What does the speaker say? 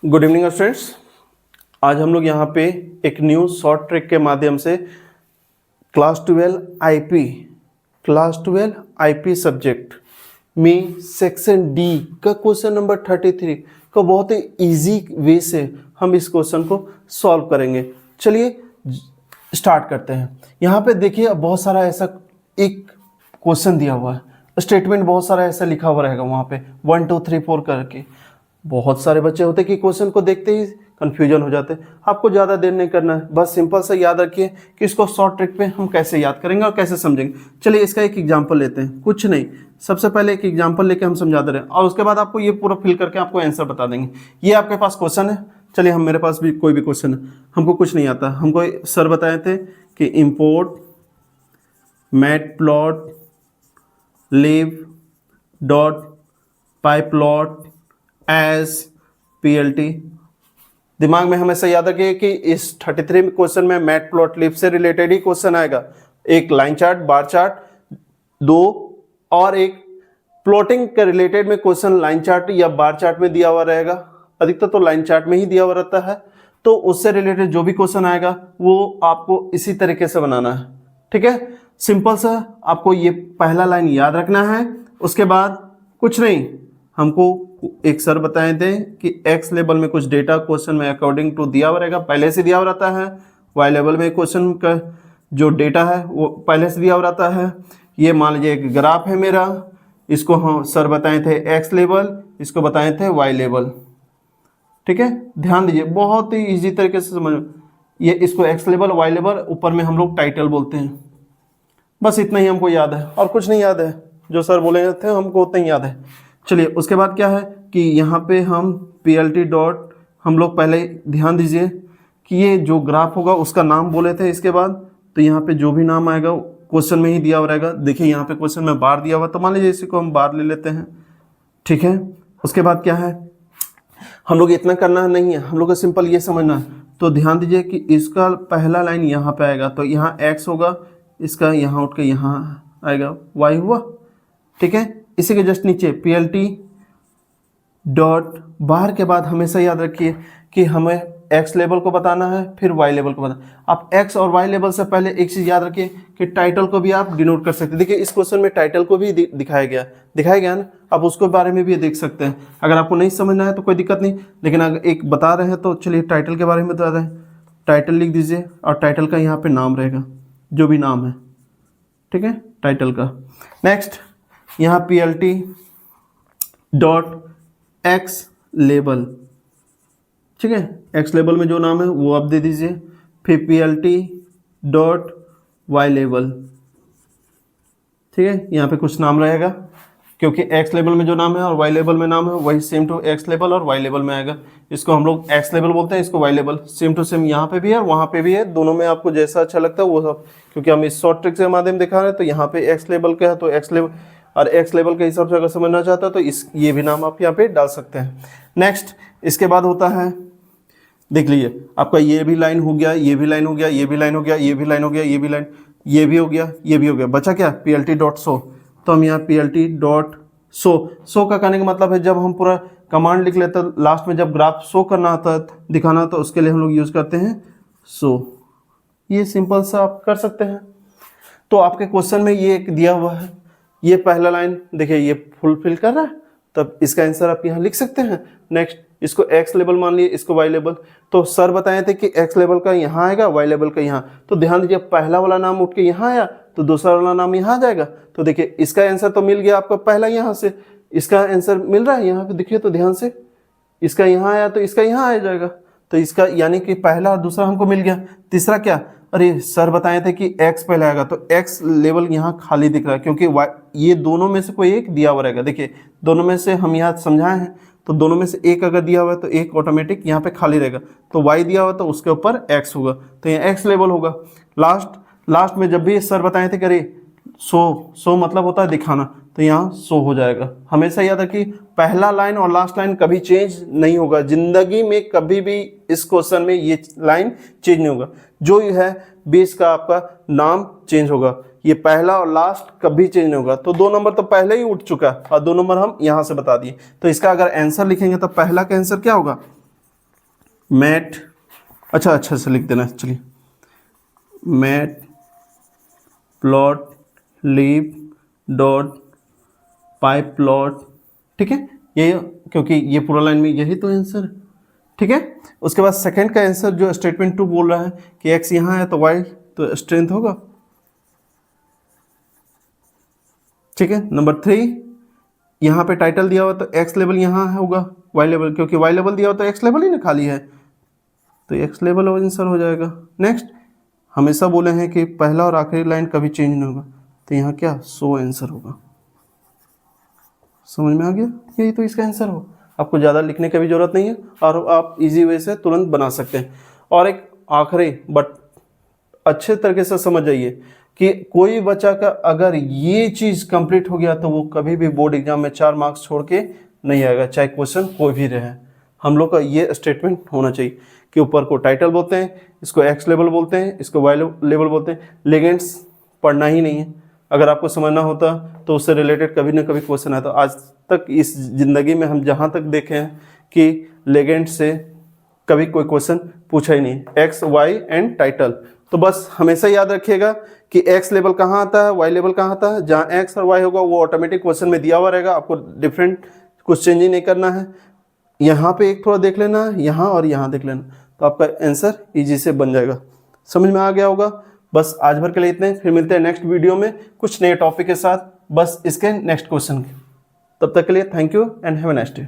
Good evening students. आज हम लोग यहाँ पे एक न्यू शॉर्ट ट्रिक के माध्यम से क्लास 12 आईपी सब्जेक्ट में सेक्शन डी का क्वेश्चन नंबर 33 को बहुत ही इजी वे से हम इस क्वेश्चन को सॉल्व करेंगे। चलिए स्टार्ट करते हैं। यहाँ पे देखिए बहुत सारा ऐसा एक क्वेश्चन दिया हुआ है, स्टेटमेंट बहुत सारा ऐसा लिखा हुआ रहेगा वहाँ पे 1 2 3 4 करके। बहुत सारे बच्चे होते कि क्वेश्चन को देखते ही कंफ्यूजन हो जाते। आपको ज़्यादा देर नहीं करना है, बस सिंपल सा याद रखिए कि इसको शॉर्ट ट्रिक पे हम कैसे याद करेंगे और कैसे समझेंगे। चलिए इसका एक एग्जांपल लेते हैं। कुछ नहीं, सबसे पहले एक एग्जांपल लेके हम समझा दे रहे हैं और उसके बाद आपको ये पूरा फिल करके आपको आंसर बता देंगे। ये आपके पास क्वेश्चन है। चलिए हम मेरे पास भी कोई भी क्वेश्चन है, हमको कुछ नहीं आता। हमको सर बताए थे कि इम्पोर्ट matplotlib.pyplot एज PLT। दिमाग में हमेशा याद रखिए कि इस 33 में क्वेश्चन में मैटप्लॉटलिब से रिलेटेड ही क्वेश्चन आएगा। एक लाइन चार्ट, बार चार्ट, दो और एक प्लॉटिंग के रिलेटेड में क्वेश्चन लाइन चार्ट या बार चार्ट में दिया हुआ रहेगा। अधिकतर तो लाइन चार्ट में ही दिया हुआ रहता है। तो उससे रिलेटेड जो भी क्वेश्चन आएगा वो आपको इसी तरीके से बनाना है। ठीक है, सिंपल सा आपको ये पहला लाइन याद रखना है। उसके बाद कुछ नहीं, हमको एक सर बताए थे कि एक्स लेवल में कुछ डेटा क्वेश्चन में अकॉर्डिंग टू दिया हुआ रहेगा, पहले से दिया हुआ रहता है। वाई लेवल में क्वेश्चन का जो डेटा है वो पहले से दिया हुआ रहता है। ये मान लीजिए एक ग्राफ है मेरा, इसको हम सर बताए थे एक्स लेवल, इसको बताए थे वाई लेवल। ठीक है, ध्यान दीजिए, बहुत ही इजी तरीके से समझ। ये इसको एक्स लेवल, वाई लेवल, ऊपर में हम लोग टाइटल बोलते हैं। बस इतना ही हमको याद है और कुछ नहीं याद है। जो सर बोले थे हमको उतना ही याद है। चलिए उसके बाद क्या है कि यहाँ पे हम PLT डॉट, हम लोग पहले ध्यान दीजिए कि ये जो ग्राफ होगा उसका नाम बोले थे। इसके बाद तो यहाँ पे जो भी नाम आएगा क्वेश्चन में ही दिया हुआ रहेगा। देखिए यहाँ पे क्वेश्चन में बार दिया हुआ, तो मान लीजिए इसी को हम बार ले लेते हैं। ठीक है, उसके बाद क्या है, हम लोग इतना करना नहीं है, हम लोग को सिंपल ये समझना है। तो ध्यान दीजिए कि इसका पहला लाइन यहाँ पे आएगा, तो यहाँ एक्स होगा, इसका यहाँ उठ के यहाँ आएगा वाई हुआ। ठीक है, इसी के जस्ट नीचे PLT डॉट, बाहर के बाद हमेशा याद रखिए कि हमें एक्स लेवल को बताना है, फिर वाई लेवल को बताना। आप एक्स और वाई लेवल से पहले एक चीज़ याद रखिए कि टाइटल को भी आप डिनोट कर सकते हैं। देखिए इस क्वेश्चन में टाइटल को भी दिखाया गया ना, आप उसके बारे में भी देख सकते हैं। अगर आपको नहीं समझना है तो कोई दिक्कत नहीं, लेकिन अगर एक बता रहे हैं तो चलिए टाइटल के बारे में बता रहे हैं। टाइटल लिख दीजिए और टाइटल का यहाँ पर नाम रहेगा, जो भी नाम है। ठीक है, टाइटल का। नेक्स्ट यहाँ PLT डॉट एक्स लेवल। ठीक है, एक्स लेवल में जो नाम है वो आप दे दीजिए। फिर PLT डॉट वाई लेवल। ठीक है, यहाँ पे कुछ नाम रहेगा क्योंकि एक्स लेवल में जो नाम है और वाई लेवल में नाम है वही सेम टू एक्स लेवल और वाई लेवल में आएगा। इसको हम लोग एक्स लेवल बोलते हैं, इसको Y level. Same to same यहाँ पे भी है और वहाँ पे भी है, दोनों में आपको जैसा अच्छा लगता है वो सब। क्योंकि हम इस शॉर्ट ट्रिक के माध्यम दिखा रहे हैं तो यहाँ पे एक्स लेवल का है तो एक्स लेवल, और एक्स लेवल के हिसाब से अगर समझना चाहता है तो ये भी नाम आप यहाँ पे डाल सकते हैं। नेक्स्ट इसके बाद होता है, देख लीजिए आपका ये भी लाइन हो गया, ये भी लाइन हो गया, ये भी लाइन हो गया, ये भी लाइन हो गया, ये भी लाइन, ये भी हो गया, ये भी हो गया। बचा क्या, PLT डॉट शो। तो हम यहाँ PLT डॉट शो का कहने का मतलब है जब हम पूरा कमांड लिख लेते हैं लास्ट में, जब ग्राफ शो करना होता है दिखाना, तो उसके लिए हम लोग यूज़ करते हैं शो। ये सिंपल सा आप कर सकते हैं। तो आपके क्वेश्चन में ये एक दिया हुआ है, ये पहला लाइन देखिए ये फुलफिल कर रहा है, तब इसका आंसर आप यहाँ लिख सकते हैं। नेक्स्ट इसको एक्स लेवल मान लिए, इसको वाई लेवल। तो सर बताए थे कि एक्स लेवल का यहाँ आएगा, वाई लेवल का यहाँ। तो ध्यान दीजिए पहला वाला नाम उठ के यहाँ आया तो दूसरा वाला नाम यहाँ आ जाएगा। तो देखिए इसका आंसर तो मिल गया आपका पहला, यहाँ से इसका आंसर मिल रहा है यहाँ पे। देखिए तो ध्यान से, इसका यहाँ आया तो इसका यहाँ आ जाएगा। तो इसका यानी कि पहला और दूसरा हमको मिल गया। तीसरा क्या, अरे सर बताए थे कि एक्स पहले आएगा, तो एक्स लेवल यहाँ खाली दिख रहा है क्योंकि ये दोनों में से कोई एक दिया हुआ रहेगा। देखिए दोनों में से हम यहाँ समझाए हैं, तो दोनों में से एक अगर दिया हुआ है तो एक ऑटोमेटिक यहाँ पे खाली रहेगा। तो वाई दिया हुआ तो उसके ऊपर एक्स होगा, तो यहाँ एक्स लेवल होगा। लास्ट में जब भी सर बताए थे करे शो मतलब होता है दिखाना, तो यहाँ शो हो जाएगा। हमेशा याद रखिए पहला लाइन और लास्ट लाइन कभी चेंज नहीं होगा जिंदगी में, कभी भी इस क्वेश्चन में ये लाइन चेंज नहीं होगा। जो है बेस का आपका नाम चेंज होगा, ये पहला और लास्ट कभी चेंज नहीं होगा। तो 2 नंबर तो पहले ही उठ चुका और 2 नंबर हम यहाँ से बता दिए। तो इसका अगर आंसर लिखेंगे तो पहला का आंसर क्या होगा, मैट, अच्छा से लिख देना, चलिए matplotlib dot pyplot, ठीक है, ये क्योंकि ये पूरा लाइन में यही तो आंसर, ठीक है। उसके बाद सेकंड का आंसर जो स्टेटमेंट 2 बोल रहा है कि एक्स यहाँ है तो वाई तो स्ट्रेंथ होगा, ठीक है। नंबर 3, यहाँ पे टाइटल दिया हुआ तो एक्स लेवल यहाँ होगा, वाई लेवल, क्योंकि वाई लेवल दिया हुआ तो एक्स लेवल ही ना खाली है, तो एक्स लेवल आंसर हो जाएगा। नेक्स्ट, हमेशा बोले हैं कि पहला और आखिरी लाइन कभी चेंज नहीं होगा, तो यहाँ क्या सो आंसर होगा। समझ में आ गया, यही तो इसका आंसर हो, आपको ज़्यादा लिखने की भी जरूरत नहीं है और आप इजी वे से तुरंत बना सकते हैं। और एक आखिरी बट अच्छे तरीके से समझ जाइए कि कोई बच्चा का अगर ये चीज़ कंप्लीट हो गया तो वो कभी भी बोर्ड एग्जाम में 4 मार्क्स छोड़ के नहीं आएगा, चाहे क्वेश्चन कोई भी रहे। हम लोग का ये स्टेटमेंट होना चाहिए कि ऊपर को टाइटल बोलते हैं, इसको एक्स लेवल बोलते हैं, इसको वाई लेवल बोलते हैं, लिगेंड्स पढ़ना ही नहीं है। अगर आपको समझना होता तो उससे रिलेटेड कभी ना कभी क्वेश्चन आता। आज तक इस ज़िंदगी में हम जहाँ तक देखे हैं कि लिगेंड से कभी कोई क्वेश्चन पूछा ही नहीं, एक्स वाई एंड टाइटल। तो बस हमेशा याद रखिएगा कि एक्स लेवल कहाँ आता है, वाई लेवल कहाँ आता है। जहाँ एक्स और वाई होगा वो ऑटोमेटिक क्वेश्चन में दिया हुआ रहेगा, आपको डिफरेंट कुछ चेंज ही नहीं करना है। यहाँ पे एक थोड़ा देख लेना, यहाँ और यहाँ देख लेना, तो आपका आंसर ईजी से बन जाएगा। समझ में आ गया होगा। बस आज भर के लिए इतने, फिर मिलते हैं नेक्स्ट वीडियो में कुछ नए टॉपिक के साथ, बस इसके नेक्स्ट क्वेश्चन के। तब तक के लिए thank you and have a nice day.